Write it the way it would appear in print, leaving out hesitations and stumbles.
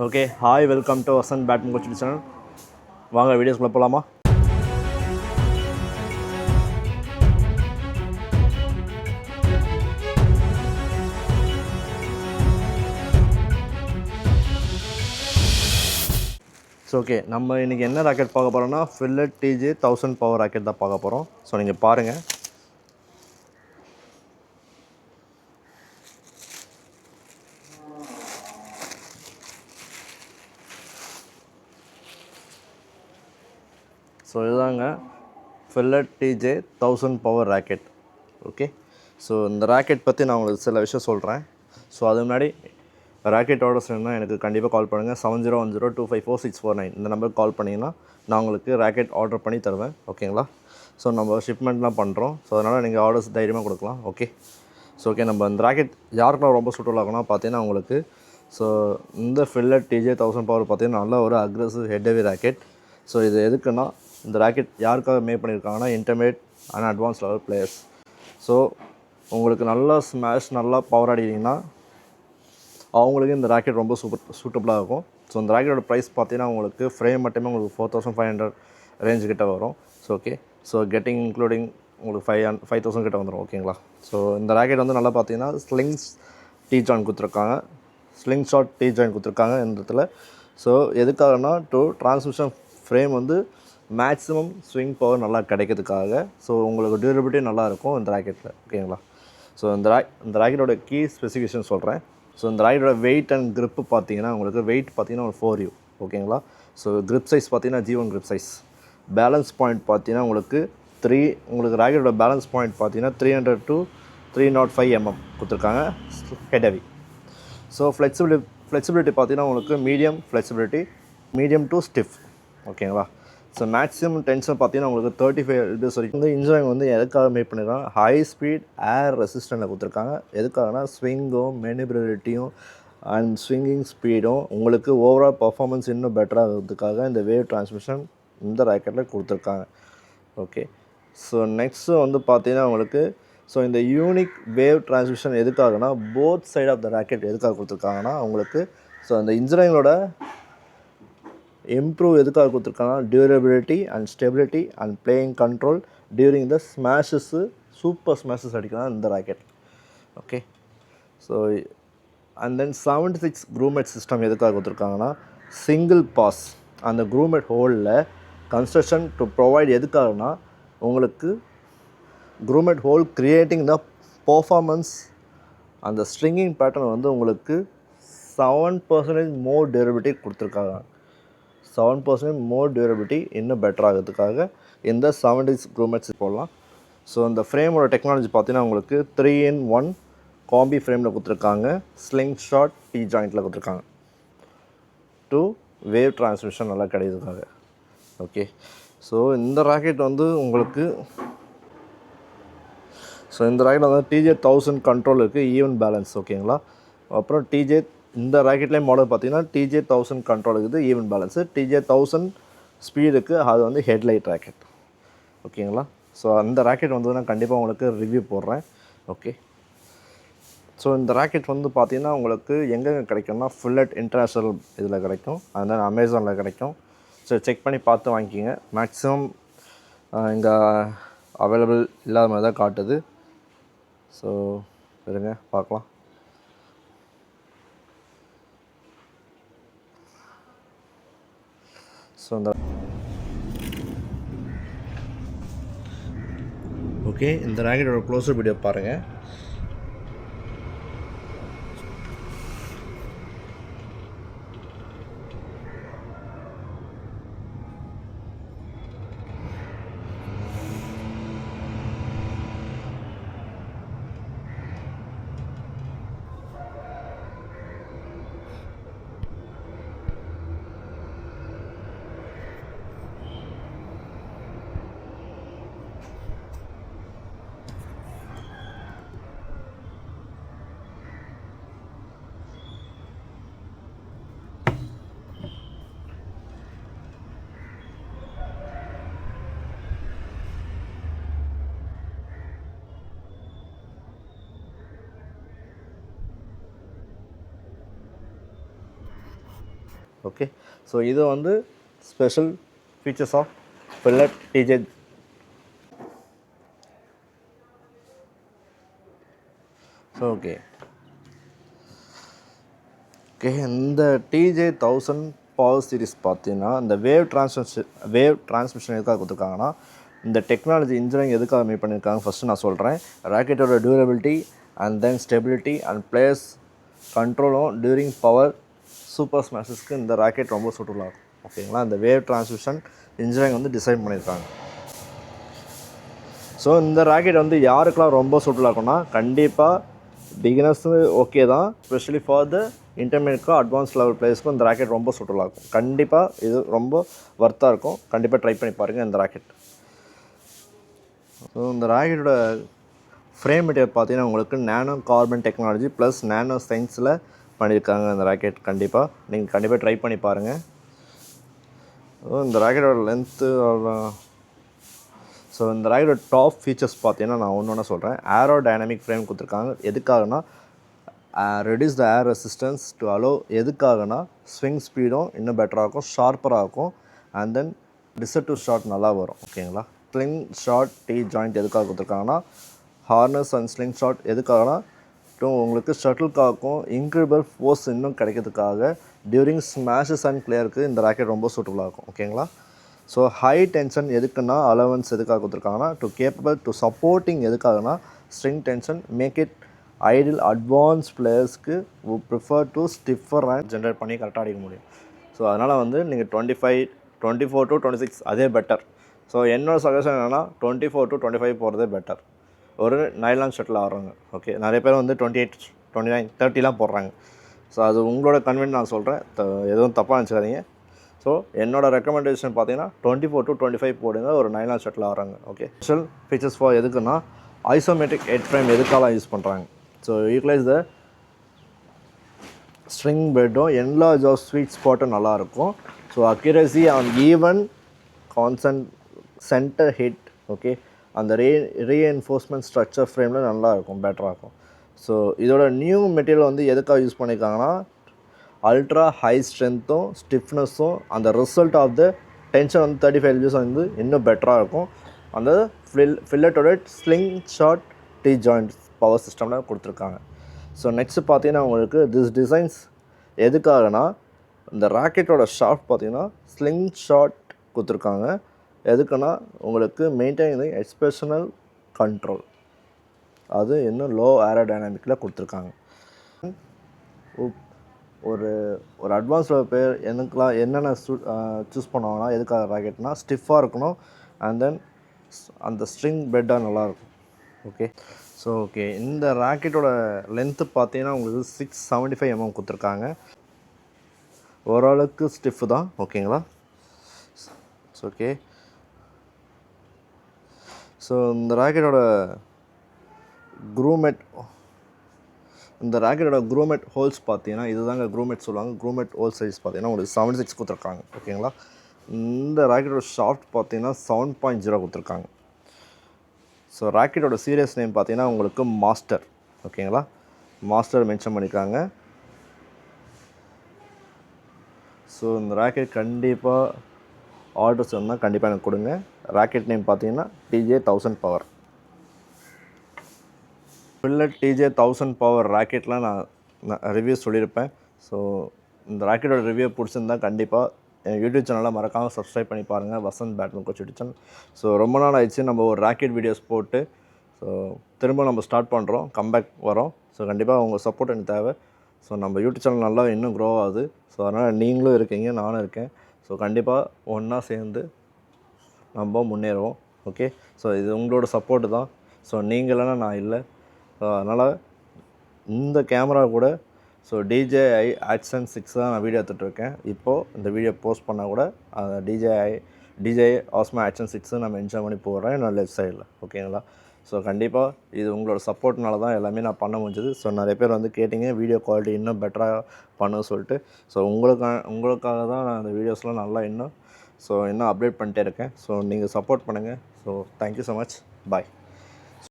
Okay hi welcome to Vasanth பேட்மின் coaching channel. வாங்க வீடியோஸ்குள்ளே போகலாமா? So okay, நம்ம இன்றைக்கி என்ன ராக்கெட் பார்க்க போகிறோம்னா ஃபில்லட் டிஜே 1000 பவர் ராக்கெட் தான் பார்க்க போகிறோம். ஸோ நீங்கள் பாருங்கள். ஸோ இதுதாங்க fillet TJ 1000 power rocket. Okay, so இந்த ராக்கெட் பற்றி நான் உங்களுக்கு சில விஷயம் சொல்கிறேன். ஸோ அது முன்னாடி ராக்கெட் ஆர்டர்ஸ் வேணும்னா எனக்கு கண்டிப்பாக கால் பண்ணுங்கள். 7010254649 இந்த நம்பருக்கு கால் பண்ணிங்கன்னா நான் உங்களுக்கு ராக்கெட் ஆர்டர் பண்ணி தருவேன். ஓகேங்களா? ஸோ நம்ம ஷிப்மெண்ட்லாம் பண்ணுறோம். ஸோ அதனால் நீங்கள் ஆர்டர்ஸ் தைரியமாக கொடுக்கலாம். ஓகே, ஸோ ஓகே, நம்ம இந்த ராக்கெட் யாருக்கெல்லாம் ரொம்ப சூட்டபுள் ஆகும்னா பார்த்தீங்கன்னா உங்களுக்கு ஸோ இந்த ஃபில்லட் டிஜே 1000 பவர் பார்த்தீங்கன்னா நல்ல ஒரு aggressive head heavy rocket. So இது எதுக்குன்னா இந்த ராக்கெட் யாருக்காக மேக் பண்ணியிருக்காங்கன்னா intermediate and advance level players. So உங்களுக்கு நல்லா ஸ்மாஷ் நல்லா பவர் அடிக்கிறீங்கன்னா அவங்களுக்கு இந்த ராக்கெட் ரொம்ப சூட்டபுளாக இருக்கும். ஸோ இந்த ராக்கெட்டோட ப்ரைஸ் பார்த்தீங்கன்னா உங்களுக்கு ஃப்ரேம் மட்டுமே உங்களுக்கு 4500 ரேஞ்சு கிட்ட வரும். So okay, so getting including உங்களுக்கு 5000 கிட்ட வந்துடும். ஓகேங்களா? ஸோ இந்த ராக்கெட் வந்து நல்லா பார்த்தீங்கன்னா ஸ்லிங்ஸ் டீ ஜாயின் கொடுத்துருக்காங்க, ஸ்லிங் ஷாட் டீ ஜாயின் கொடுத்துருக்காங்க இந்த இடத்துல. ஸோ எதுக்காகனா டிரான்ஸ்மிஷன் ஃப்ரேம் வந்து மேக்ஸிமம் ஸ்விங் பவர் நல்லா கிடைக்கிறதுக்காக. ஸோ உங்களுக்கு டியூரபிலிட்டி நல்லாயிருக்கும் இந்த ராக்கெட்டில். ஓகேங்களா? ஸோ இந்த ராக்கெட்டோட கீ ஸ்பெசிஃபிகேஷன் சொல்கிறேன். ஸோ இந்த ராக்கெட்டோட வெயிட் அண்ட் grip பார்த்தீங்கன்னா உங்களுக்கு வெயிட் பார்த்தீங்கன்னா ஒரு 4U. ஓகேங்களா? ஸோ grip சைஸ் பார்த்தீங்கன்னா G1 grip size. Balance point பார்த்தீங்கன்னா உங்களுக்கு உங்களுக்கு ராக்கெட்டோட பேலன்ஸ் பாயிண்ட் பார்த்தீங்கன்னா 300 to 305 mm கொடுத்துருக்காங்க ஹெட் ஹெவி. ஸோ ஃப்ளெக்சிபிலிட்டி பார்த்தீங்கன்னா உங்களுக்கு மீடியம் டு ஸ்டிஃப். ஓகேங்களா? ஸோ மேக்ஸிமம் டென்ஷன் பார்த்தீங்கன்னா உங்களுக்கு 35 degrees வரைக்கும். இந்த இன்ஜினியரிங் வந்து எதுக்காக மேக் பண்ணியிருக்காங்க, ஹை ஸ்பீட் ஏர் ரெசிஸ்டண்ட்டில் கொடுத்துருக்காங்க. எதுக்காகனா ஸ்விங்கும் மேனிபிலிட்டியும் அண்ட் ஸ்விங்கிங் ஸ்பீடும் உங்களுக்கு ஓவரால் பர்ஃபார்மன்ஸ் இன்னும் பெட்டராகிறதுக்காக இந்த வேவ் டிரான்ஸ்மிஷன் இந்த ராக்கெட்டில் கொடுத்துருக்காங்க. ஓகே, ஸோ நெக்ஸ்ட்டு வந்து பார்த்தீங்கன்னா உங்களுக்கு ஸோ இந்த யூனிக் வேவ் டிரான்ஸ்மிஷன் எதுக்காகனா both side of the racket எதுக்காக கொடுத்துருக்காங்கன்னா உங்களுக்கு ஸோ அந்த இன்ஜினியரிங்கோட இம்ப்ரூவ் எதுக்காக கொடுத்துருக்காங்கன்னா durability and stability and playing control during the super smashes அடிக்கலாம் இந்த racket. Okay, so and then 76 grommet system எதுக்காக கொடுத்துருக்காங்கன்னா சிங்கிள் பாஸ் அந்த க்ரூமெட் ஹோலில் கன்ஸ்ட்ரக்ஷன் டு ப்ரொவைட் எதுக்காகனா உங்களுக்கு grommet hole creating the performance அந்த ஸ்ட்ரிங்கிங் பேட்டர்ன் வந்து உங்களுக்கு 7% மோர் டியூரபிலிட்டி கொடுத்துருக்காங்க. 7% மோர் டியூரபிலிட்டி இன்னும் பெட்டர் ஆகிறதுக்காக இந்த 76 க்ரூமெட்ஸ் போடலாம். ஸோ இந்த ஃப்ரேமோட டெக்னாலஜி பார்த்தீங்கன்னா உங்களுக்கு 3-in-1 காம்பி ஃப்ரேமில் கொடுத்துருக்காங்க, ஸ்லிங் ஷாட் டீ ஜாயிண்ட்டில் கொடுத்துருக்காங்க வேவ் டிரான்ஸ்மிஷன் நல்லா கிடைக்கிறதுக்காக. ஓகே, ஸோ இந்த ராக்கெட் வந்து உங்களுக்கு இந்த ராக்கெட் வந்து டிஜே 1000 கண்ட்ரோல் இருக்குது, ஈவன் பேலன்ஸ். ஓகேங்களா? அப்புறம் இந்த ராக்கெட்லேயே மாடல் பார்த்தீங்கன்னா டிஜே 1000 கண்ட்ரோல் இருக்குது, ஈவன் பேலன்ஸு. டிஜே 1000 ஸ்பீடுக்கு அது வந்து ஹெட்லைட் ராக்கெட். ஓகேங்களா? ஸோ அந்த ராக்கெட் வந்து நான் கண்டிப்பாக உங்களுக்கு ரிவ்யூ போடுறேன். ஓகே, ஸோ இந்த ராக்கெட் வந்து பார்த்தீங்கன்னா உங்களுக்கு எங்கெங்கே கிடைக்கும்னா ஃபில்லட் இன்டர்நேஷ்னல் இதில் கிடைக்கும், அதனால் அமேசானில் கிடைக்கும். ஸோ செக் பண்ணி பார்த்து வாங்கிக்கிங்க. மேக்ஸிமம் இங்கே அவைலபிள் இல்லாத மாதிரி தான் காட்டுது. ஸோ இருங்க பார்க்கலாம். ஸோ ஓகே, இந்த ராக்கெட்டோட க்ளோஸர் வீடியோ பாருங்கள். ஓகே. ஸோ இது வந்து special features of Fleet TJ. So okay இந்த டிஜே 1000 பவர் சீரிஸ் பார்த்தீங்கன்னா இந்த வேவ் டிரான்ஸ்மிஷன் எதுக்காக கொடுத்துருக்காங்கன்னா, இந்த டெக்னாலஜி இன்ஜினியரிங் எதுக்காக மேக் பண்ணியிருக்காங்க ஃபஸ்ட்டு நான் சொல்கிறேன். ராக்கெட்டோட durability and then stability and players கண்ட்ரோலும் டியூரிங் பவர் சூப்பர் ஸ்மாஷஸ்க்கு இந்த ராக்கெட் ரொம்ப சூட்டபுளாக இருக்கும். ஓகேங்களா, இந்த வேவ் டிரான்ஸ்மிஷன் இன்ஜினியரிங் வந்து டிசைன் பண்ணியிருக்காங்க. ஸோ இந்த ராக்கெட் வந்து யாருக்கெல்லாம் ரொம்ப சூட்டபுளாக இருக்கும்னா, கண்டிப்பாக பிகினர்ஸு ஓகே தான், ஸ்பெஷலி ஃபார் த இன்டர்மீடியட்க்கும் அட்வான்ஸ் லெவல் பிளேயர்ஸ்க்கும் இந்த ராக்கெட் ரொம்ப சூட்டபுளாக இருக்கும். கண்டிப்பாக இது ரொம்ப ஒர்த்தாக இருக்கும். கண்டிப்பாக ட்ரை பண்ணி பாருங்கள் இந்த ராக்கெட். ஸோ இந்த ராக்கெட்டோட ஃப்ரேம் மெட்டீரியல் பார்த்தீங்கன்னா உங்களுக்கு nano carbon technology plus nano சயின்ஸில் பண்ணியிருக்காங்க இந்த ராக்கெட். கண்டிப்பாக நீங்கள் கண்டிப்பாக ட்ரை பண்ணி பாருங்கள். இந்த ராக்கெட்டோட லென்த்து ஸோ இந்த ராக்கெட்டோட டாப் ஃபீச்சர்ஸ் பார்த்தீங்கன்னா நான் ஒன்று சொல்கிறேன். ஏரோ டைனமிக் ஃப்ரேம் கொடுத்துருக்காங்க. எதுக்காகனா reduce the air resistance to allow. எதுக்காகனா ஸ்விங் ஸ்பீடும் இன்னும் பெட்டராக இருக்கும், ஷார்ப்பராக இருக்கும். And then desired to shot நல்லா வரும். ஓகேங்களா. ஸ்லிங் ஷாட் டி ஜாயிண்ட் எதுக்காக கொடுத்துருக்காங்கன்னா, ஹார்னஸ் அண்ட் ஸ்லிங் ஷாட் எதுக்காகனா உங்களுக்கு ஷட்டில்காக்கும் இன்க்ரிபிள் ஃபோர்ஸ் இன்னும் கிடைக்கிறதுக்காக டியூரிங் ஸ்மாஷஸ் அண்ட் கிளியருக்கு இந்த ராக்கெட் ரொம்ப சூட்டபுளாக இருக்கும். ஓகேங்களா. ஸோ ஹை டென்ஷன் எதுக்குன்னா அலவன்ஸ் எதுக்காக கொடுத்துருக்காங்கன்னா டு கேப்பபிள் டு சப்போர்ட்டிங் எதுக்காகனா string tension make it ideal advance பிளேயர்ஸ்க்கு prefer to stiffer and generate பண்ணி கரெக்டாக அடிக்க முடியும். ஸோ அதனால் வந்து நீங்கள் 25, 24 to 26 அதே பெட்டர். ஸோ என்னோடய சஜஷன் என்னென்னா 24 to 25 போகிறதே பெட்டர். ஒரு நைலான் ஷட்டில் ஆடுறாங்க. ஓகே, நிறைய பேர் வந்து 28, 29, 30 போடுறாங்க. ஸோ அது உங்களோட கன்வீனியன்ட் நான் சொல்கிறேன், எதுவும் தப்பாக நினச்சிக்காதீங்க. ஸோ என்னோடய ரெக்கமெண்டேஷன் பார்த்தீங்கன்னா 24 to 25 போடுங்க, ஒரு நைலான் ஷட்டில் ஆடுறாங்க. ஓகே. ஸ்பெஷல் ஃபீச்சர்ஸ் ஃபார் எதுக்குன்னா ஐசோமெட்ரிக் ஹெட் ஃப்ரேம் எதுக்காக யூஸ் பண்ணுறாங்க. ஸோ யூட்டிலைஸ் த ஸ்ட்ரிங் பெட்டும் என்லார்ஜ் ஆஃப் ஸ்வீட் ஸ்பாட்டும் நல்லாயிருக்கும். So accuracy and even constant centre hit. Okay, அந்த ரீஎன்ஃபோர்ஸ்மெண்ட் ஸ்ட்ரக்சர் ஃப்ரேமில் நல்லாயிருக்கும், பெட்டராக இருக்கும். ஸோ இதோட நியூ மெட்டீரியல் வந்து எதுக்காக யூஸ் பண்ணியிருக்காங்கன்னா அல்ட்ரா ஹை ஸ்ட்ரென்த்தும் ஸ்டிஃப்னஸும் அந்த ரிசல்ட் ஆஃப் த டென்ஷன் வந்து 35 LBs வந்து இன்னும் பெட்டராக இருக்கும். அந்த ஃபில்லட்டோட sling shot T joint power சிஸ்டமில் கொடுத்துருக்காங்க. ஸோ நெக்ஸ்ட்டு பார்த்தீங்கன்னா உங்களுக்கு திஸ் டிசைன்ஸ் எதுக்காகனா இந்த ராக்கெட்டோட ஷாஃப்ட் பார்த்தீங்கன்னா ஸ்லிங் ஷாட் கொடுத்துருக்காங்க. எதுக்குன்னா உங்களுக்கு மெயின்டைன் எக்ஸ்பெஷனல் கண்ட்ரோல், அது இன்னும் லோ ஏரோடைனமிக்கில் கொடுத்துருக்காங்க. ஒரு அட்வான்ஸ் பேர் எனக்குலாம் என்னென்ன சூஸ் பண்ணுவாங்கன்னா எதுக்காக ராக்கெட்னா ஸ்டிஃபாக இருக்கணும் அண்ட் தென் அந்த ஸ்ட்ரிங் பெட்டாக நல்லாயிருக்கும். ஓகே. ஸோ ஓகே, இந்த ராக்கெட்டோட லென்த்து பார்த்தீங்கன்னா உங்களுக்கு 675 mm கொடுத்துருக்காங்க. ஓரளவுக்கு ஸ்டிஃப் தான். ஓகேங்களா. ஓகே. ஸோ இந்த ராக்கெட்டோட க்ரூமெட் ஹோல்ஸ் பார்த்தீங்கன்னா இதுதாங்க க்ரூமெட் சொல்லுவாங்க. க்ரூமெட் ஹோல் சைஸ் பார்த்தீங்கன்னா உங்களுக்கு 76 கொடுத்துருக்காங்க. ஓகேங்களா. இந்த ராக்கெட்டோட ஷாஃப்ட் பார்த்தீங்கன்னா 7.0 கொடுத்துருக்காங்க. ஸோ ராக்கெட்டோட சீரியஸ் நேம் பார்த்தீங்கன்னா உங்களுக்கு மாஸ்டர். ஓகேங்களா, மாஸ்டர் மென்ஷன் பண்ணியிருக்காங்க. ஸோ இந்த ராக்கெட் கண்டிப்பாக ஆர்டர்ஸ் இருந்தால் கண்டிப்பாக எனக்கு கொடுங்க. ராக்கெட் நேம் பார்த்தீங்கன்னா TJ 1000 power. Fleet TJ 1000 power ராக்கெட்லாம் நான் ரிவ்யூ சொல்லியிருப்பேன். ஸோ இந்த ராக்கெட்டோட ரிவ்யூ பிடிச்சிருந்தா கண்டிப்பாக என் யூடியூப் சேனலில் மறக்காமல் சப்ஸ்கிரைப் பண்ணி பாருங்கள், Vasanth badminton coach YouTube channel. So ரொம்ப நாள் ஆயிடுச்சு நம்ம ஒரு ராக்கெட் வீடியோஸ் போட்டு. ஸோ திரும்ப நம்ம ஸ்டார்ட் பண்ணுறோம், கம்பேக் வரோம். ஸோ கண்டிப்பாக உங்கள் சப்போர்ட் எனக்கு தேவை. ஸோ நம்ம யூடியூப் சேனல் நல்லா இன்னும் க்ரோ ஆகுது. ஸோ அதனால் நீங்களும் இருக்கீங்க, நானும் இருக்கேன். ஸோ கண்டிப்பாக ஒன்றா சேர்ந்து நம்ம முன்னேறுவோம். ஓகே. ஸோ இது உங்களோட சப்போர்ட்டு தான். ஸோ நீங்கள் இல்லைன்னா நான் இல்லை. ஸோ அதனால் இந்த கேமரா கூட ஸோ DJI Action 6 தான் நான் வீடியோ எடுத்துகிட்ருக்கேன். இப்போது இந்த வீடியோ போஸ்ட் பண்ணால் கூட DJI Osmo Action 6 நான் மென்ஷன் பண்ணி போடுறேன் என்னோட லெஃப்ட் சைடில். ஓகேங்களா. ஸோ கண்டிப்பாக இது உங்களோட சப்போர்ட்னால தான் எல்லாமே நான் பண்ண முடிஞ்சது. ஸோ நிறைய பேர் வந்து கேட்டிங்க வீடியோ குவாலிட்டி இன்னும் பெட்டராக பண்ண சொல்லிட்டு. ஸோ உங்களுக்காக தான் நான் இந்த வீடியோஸ்லாம் நல்லா இன்னும் அப்டேட் பண்ணிட்டே இருக்கேன். ஸோ நீங்கள் சப்போர்ட் பண்ணுங்கள். So thank you so much. பாய்.